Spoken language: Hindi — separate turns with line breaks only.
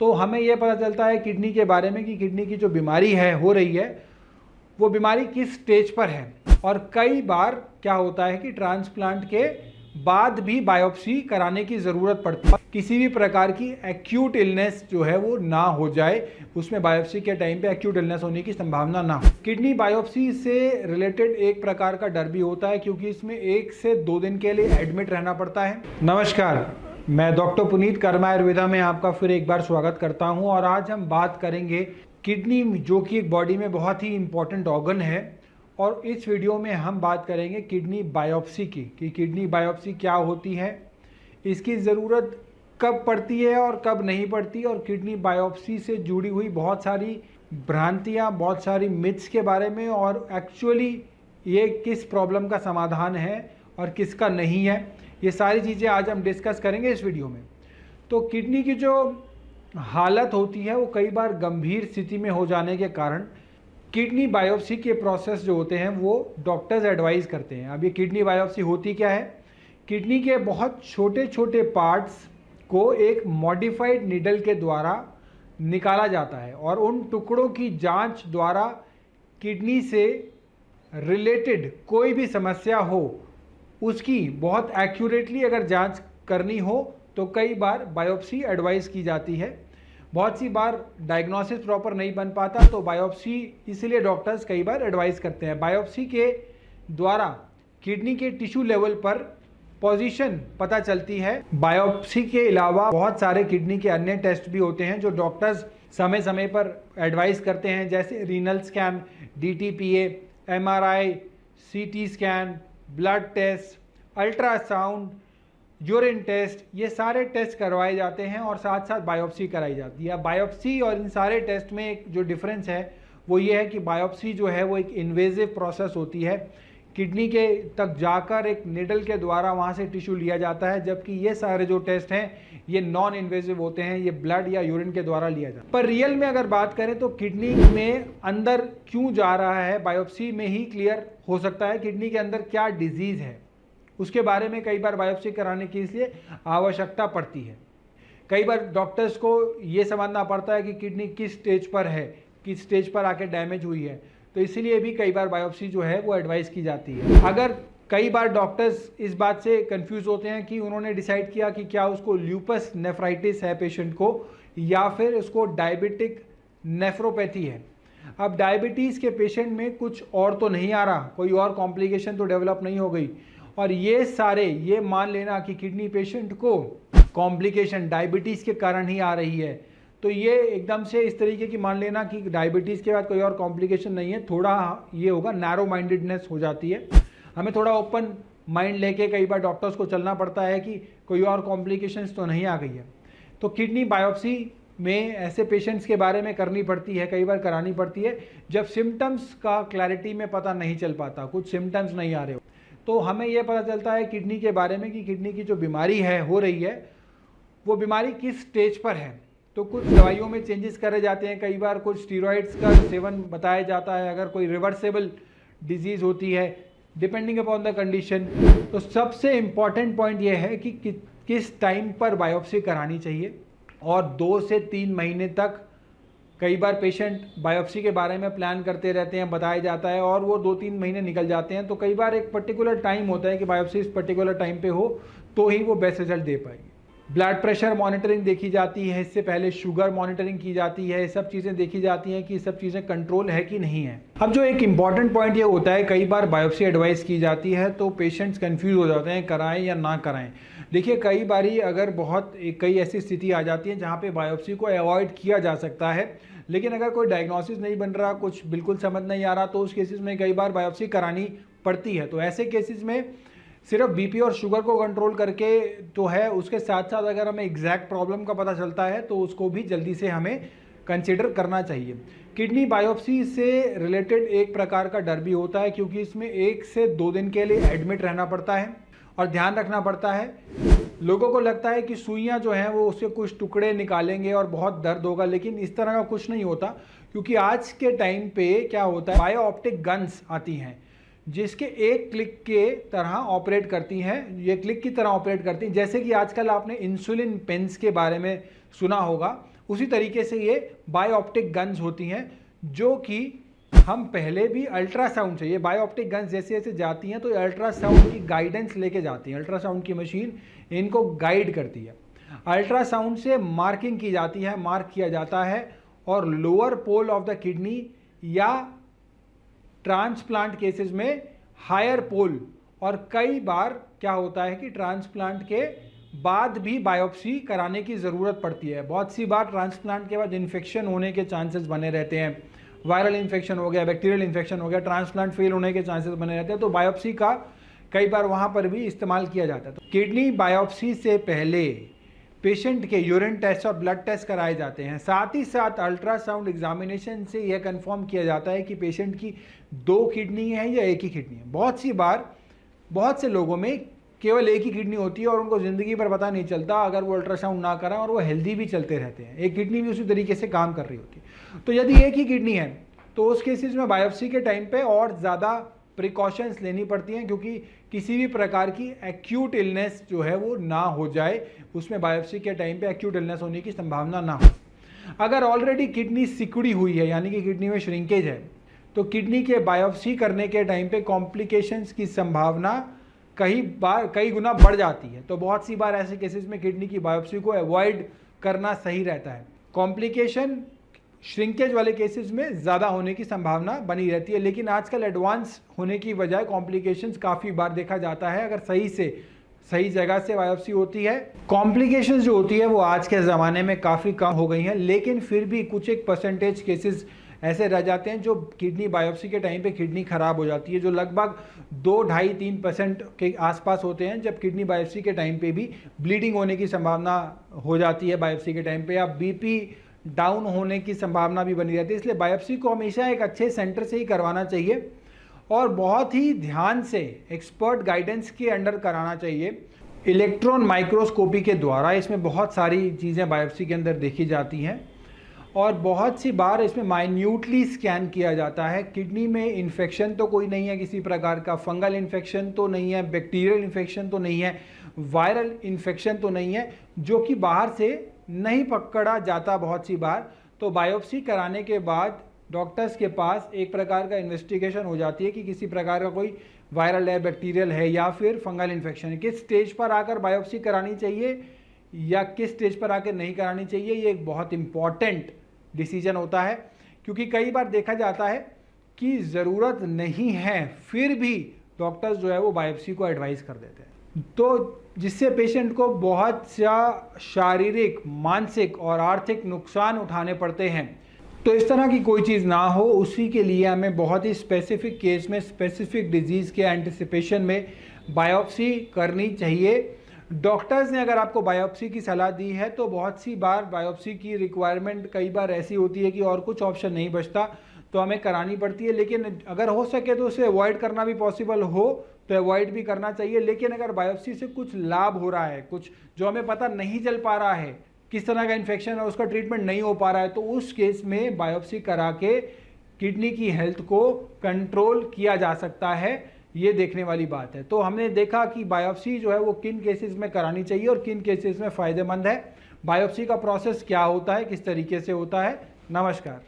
तो हमें ये पता चलता है किडनी के बारे में कि किडनी की जो बीमारी है हो रही है वो बीमारी किस स्टेज पर है। और कई बार क्या होता है कि ट्रांसप्लांट के बाद भी बायोप्सी कराने की ज़रूरत पड़ती है। किसी भी प्रकार की एक्यूट इलनेस जो है वो ना हो जाए, उसमें बायोप्सी के टाइम पे एक्यूट इलनेस होने की संभावना ना हो। किडनी बायोप्सी से रिलेटेड एक प्रकार का डर भी होता है क्योंकि इसमें 1 से 2 दिन के लिए एडमिट रहना पड़ता है। नमस्कार, मैं डॉक्टर पुनीत कर्मा आयुर्वेदा में आपका फिर एक बार स्वागत करता हूं और आज हम बात करेंगे किडनी, जो कि एक बॉडी में बहुत ही इंपॉर्टेंट ऑर्गन है। और इस वीडियो में हम बात करेंगे किडनी बायोप्सी की कि किडनी बायोप्सी क्या होती है, इसकी ज़रूरत कब पड़ती है और कब नहीं पड़ती, और किडनी बायोप्सी से जुड़ी हुई बहुत सारी भ्रांतियाँ, बहुत सारी मिथ्स के बारे में, और एक्चुअली ये किस प्रॉब्लम का समाधान है और किसका नहीं है, ये सारी चीज़ें आज हम डिस्कस करेंगे इस वीडियो में। तो किडनी की जो हालत होती है वो कई बार गंभीर स्थिति में हो जाने के कारण किडनी बायोप्सी के प्रोसेस जो होते हैं वो डॉक्टर्स एडवाइस करते हैं। अब ये किडनी बायोप्सी होती क्या है? किडनी के बहुत छोटे छोटे पार्ट्स को एक मॉडिफाइड नीडल के द्वारा निकाला जाता है और उन टुकड़ों की जांच द्वारा किडनी से रिलेटेड कोई भी समस्या हो उसकी बहुत एक्यूरेटली अगर जांच करनी हो तो कई बार बायोप्सी एडवाइस की जाती है। बहुत सी बार डायग्नोसिस प्रॉपर नहीं बन पाता तो बायोप्सी इसलिए डॉक्टर्स कई बार एडवाइस करते हैं। बायोप्सी के द्वारा किडनी के टिश्यू लेवल पर पोजीशन पता चलती है। बायोप्सी के अलावा बहुत सारे किडनी के अन्य टेस्ट भी होते हैं जो डॉक्टर्स समय समय पर एडवाइस करते हैं, जैसे renal scan, DTPA, MRI, CT scan, blood test, ultrasound, urine test, ये सारे टेस्ट करवाए जाते हैं और साथ साथ बायोप्सी कराई जाती है। बायोप्सी और इन सारे टेस्ट में एक जो डिफरेंस है वो ये है कि बायोप्सी जो है वो एक इन्वेजिव प्रोसेस होती है, किडनी के तक जाकर एक निडल के द्वारा वहाँ से टिश्यू लिया जाता है, जबकि ये सारे जो टेस्ट हैं ये नॉन इन्वेजिव होते हैं, ये ब्लड या यूरिन के द्वारा लिया जाता है। पर रियल में अगर बात करें तो किडनी में अंदर क्यों जा रहा है, बायोप्सी में ही क्लियर हो सकता है किडनी के अंदर क्या डिजीज़ है, उसके बारे में कई बार बायोप्सी कराने की इसलिए आवश्यकता पड़ती है। कई बार डॉक्टर्स को ये समझना पड़ता है कि किडनी किस स्टेज पर है, किस स्टेज पर आके डैमेज हुई है, तो इसीलिए भी कई बार बायोप्सी जो है वो एडवाइस की जाती है। अगर कई बार डॉक्टर्स इस बात से कंफ्यूज होते हैं कि उन्होंने डिसाइड किया कि क्या उसको ल्यूपस नेफ्राइटिस है पेशेंट को या फिर उसको डायबिटिक नेफ्रोपैथी है। अब डायबिटीज़ के पेशेंट में कुछ और तो नहीं आ रहा, कोई और कॉम्प्लिकेशन तो डेवलप नहीं हो गई, और ये मान लेना कि किडनी पेशेंट को कॉम्प्लिकेशन डायबिटीज़ के कारण ही आ रही है, तो ये एकदम से इस तरीके की मान लेना कि डायबिटीज़ के बाद कोई और कॉम्प्लिकेशन नहीं है, थोड़ा ये होगा, नैरो माइंडेडनेस हो जाती है। हमें थोड़ा ओपन माइंड लेके कई बार डॉक्टर्स को चलना पड़ता है कि कोई और कॉम्प्लिकेशंस तो नहीं आ गई है। तो किडनी बायोप्सी में ऐसे पेशेंट्स के बारे में करनी पड़ती है, कई बार करानी पड़ती है जब सिम्टम्स का क्लैरिटी में पता नहीं चल पाता, कुछ सिम्टम्स नहीं आ रहे हो, तो हमें यह पता चलता है किडनी के बारे में कि किडनी की जो बीमारी है हो रही है वो बीमारी किस स्टेज पर है। तो कुछ दवाइयों में चेंजेस करे जाते हैं, कई बार कुछ स्टीरॉइड्स का सेवन बताया जाता है अगर कोई रिवर्सेबल डिजीज़ होती है, डिपेंडिंग अपॉन द कंडीशन। तो सबसे इम्पॉर्टेंट पॉइंट ये है कि किस टाइम पर बायोप्सी करानी चाहिए, और 2 से 3 महीने तक कई बार पेशेंट बायोप्सी के बारे में प्लान करते रहते हैं, बताया जाता है, और वो 2-3 महीने निकल जाते हैं। तो कई बार एक पर्टिकुलर टाइम होता है कि बायोप्सी इस पर्टिकुलर टाइम पे हो तो ही वो बेस्ट रिजल्ट दे पाएगी। ब्लड प्रेशर मॉनिटरिंग देखी जाती है, इससे पहले शुगर मॉनिटरिंग की जाती है, सब चीज़ें देखी जाती हैं कि सब चीज़ें कंट्रोल है कि नहीं है। अब जो एक इम्पॉर्टेंट पॉइंट ये होता है, कई बार बायोप्सी एडवाइस की जाती है तो पेशेंट्स कंफ्यूज हो जाते हैं कराएं या ना कराएं। देखिए, कई बारी अगर कई ऐसी स्थिति आ जाती है जहाँ पे बायोप्सी को अवॉइड किया जा सकता है, लेकिन अगर कोई डायग्नोसिस नहीं बन रहा, कुछ बिल्कुल समझ नहीं आ रहा, तो उस केसेस में कई बार बायोप्सी करानी पड़ती है। तो ऐसे केसेस में सिर्फ बीपी और शुगर को कंट्रोल करके तो है, उसके साथ साथ अगर हमें एग्जैक्ट प्रॉब्लम का पता चलता है तो उसको भी जल्दी से हमें कंसिडर करना चाहिए। किडनी बायोप्सी से रिलेटेड एक प्रकार का डर भी होता है क्योंकि इसमें 1 से 2 दिन के लिए एडमिट रहना पड़ता है और ध्यान रखना पड़ता है। लोगों को लगता है कि सुइयाँ जो हैं वो उसके कुछ टुकड़े निकालेंगे और बहुत दर्द होगा, लेकिन इस तरह का कुछ नहीं होता, क्योंकि आज के टाइम पे क्या होता है, बायो ऑप्टिक गन्स आती हैं जिसके एक क्लिक के तरह ऑपरेट करती हैं, ये क्लिक की तरह ऑपरेट करती हैं। जैसे कि आजकल आपने इंसुलिन पेन्स के बारे में सुना होगा, उसी तरीके से ये बायोऑप्टिक गन्स होती हैं, जो कि हम पहले भी अल्ट्रासाउंड से, ये बायोऑप्टिक गन्स जैसे जैसे जाती हैं तो ये अल्ट्रासाउंड की गाइडेंस लेके जाती हैं। अल्ट्रासाउंड की मशीन इनको गाइड करती है। अल्ट्रासाउंड से मार्किंग की जाती है, मार्क किया जाता है, और lower pole of the kidney या ट्रांसप्लांट केसेस में हायर पोल, और कई बार क्या होता है कि ट्रांसप्लांट के बाद भी बायोप्सी कराने की ज़रूरत पड़ती है। बहुत सी बार ट्रांसप्लांट के बाद इन्फेक्शन होने के चांसेस बने रहते हैं, वायरल इन्फेक्शन हो गया, बैक्टीरियल इन्फेक्शन हो गया, ट्रांसप्लांट फेल होने के चांसेस बने रहते हैं, तो बायोप्सी का कई बार वहाँ पर भी इस्तेमाल किया जाता है। तो किडनी बायोप्सी से पहले पेशेंट के यूरिन टेस्ट और ब्लड टेस्ट कराए जाते हैं। साथ ही साथ अल्ट्रासाउंड एग्जामिनेशन से यह कंफर्म किया जाता है कि पेशेंट की 2 किडनी है या एक ही किडनी है। बहुत सी बार बहुत से लोगों में केवल एक ही किडनी होती है और उनको ज़िंदगी भर पता नहीं चलता अगर वो अल्ट्रासाउंड ना कराएं, और वो हेल्दी भी चलते रहते हैं, एक किडनी भी उसी तरीके से काम कर रही होती है। तो यदि एक ही किडनी है तो उस केसेस में बायोप्सी के टाइम पे और ज़्यादा प्रिकॉशंस लेनी पड़ती हैं, क्योंकि किसी भी प्रकार की एक्यूट इलनेस जो है वो ना हो जाए, उसमें बायोप्सी के टाइम पे एक्यूट इलनेस होने की संभावना ना हो। अगर ऑलरेडी किडनी सिकुड़ी हुई है, यानी कि किडनी में श्रिंकेज है, तो किडनी के बायोप्सी करने के टाइम पे कॉम्प्लिकेशंस की संभावना कई गुना बढ़ जाती है। तो बहुत सी बार ऐसे केसेस में किडनी की बायोप्सी को अवॉइड करना सही रहता है। कॉम्प्लिकेशन श्रिंकेज वाले केसेस में ज़्यादा होने की संभावना बनी रहती है, लेकिन आजकल एडवांस होने की बजाय कॉम्प्लिकेशंस काफ़ी बार देखा जाता है अगर सही जगह से बायोप्सी होती है। कॉम्प्लिकेशंस जो होती है वो आज के ज़माने में काफ़ी कम हो गई हैं, लेकिन फिर भी कुछ एक परसेंटेज केसेस ऐसे रह जाते हैं जो किडनी बायोप्सी के टाइम पे किडनी खराब हो जाती है, जो लगभग 2-2.5-3% के आसपास होते हैं, जब किडनी बायोप्सी के टाइम पे भी ब्लीडिंग होने की संभावना हो जाती है बायोप्सी के टाइम पे, या बीपी डाउन होने की संभावना भी बनी रहती है। इसलिए बायोप्सी को हमेशा एक अच्छे सेंटर से ही करवाना चाहिए और बहुत ही ध्यान से एक्सपर्ट गाइडेंस के अंडर कराना चाहिए। इलेक्ट्रॉन माइक्रोस्कोपी के द्वारा इसमें बहुत सारी चीज़ें बायोप्सी के अंदर देखी जाती हैं और बहुत सी बार इसमें माइन्यूटली स्कैन किया जाता है। किडनी में इन्फेक्शन तो कोई नहीं है किसी प्रकार का, फंगल इन्फेक्शन तो नहीं है, बैक्टीरियल इन्फेक्शन तो नहीं है, वायरल इन्फेक्शन तो नहीं है, जो कि बाहर से नहीं पकड़ा जाता बहुत सी बार। तो बायोप्सी कराने के बाद डॉक्टर्स के पास एक प्रकार का इन्वेस्टिगेशन हो जाती है कि किसी प्रकार का कोई वायरल है, बैक्टीरियल है या फिर फंगल इन्फेक्शन है। किस स्टेज पर आकर बायोप्सी करानी चाहिए या किस स्टेज पर आकर नहीं करानी चाहिए, ये एक बहुत इंपॉर्टेंट डिसीजन होता है, क्योंकि कई बार देखा जाता है कि ज़रूरत नहीं है फिर भी डॉक्टर्स जो है वो बायोप्सी को एडवाइस कर देते हैं, तो जिससे पेशेंट को बहुत सा शारीरिक, मानसिक और आर्थिक नुकसान उठाने पड़ते हैं। तो इस तरह की कोई चीज़ ना हो, उसी के लिए हमें बहुत ही स्पेसिफिक केस में स्पेसिफिक डिजीज़ के एंटिसिपेशन में बायोप्सी करनी चाहिए। डॉक्टर्स ने अगर आपको बायोप्सी की सलाह दी है तो बहुत सी बार बायोप्सी की रिक्वायरमेंट कई बार ऐसी होती है कि और कुछ ऑप्शन नहीं बचता तो हमें करानी पड़ती है, लेकिन अगर हो सके तो उसे अवॉइड करना भी पॉसिबल हो तो अवॉइड भी करना चाहिए। लेकिन अगर बायोप्सी से कुछ लाभ हो रहा है, कुछ जो हमें पता नहीं चल पा रहा है, किस तरह का इन्फेक्शन है, उसका ट्रीटमेंट नहीं हो पा रहा है, तो उस केस में बायोप्सी करा के किडनी की हेल्थ को कंट्रोल किया जा सकता है, ये देखने वाली बात है। तो हमने देखा कि बायोप्सी जो है वो किन केसेस में करानी चाहिए और किन केसेस में फ़ायदेमंद है। बायोप्सी का प्रोसेस क्या होता है, किस तरीके से होता है। नमस्कार।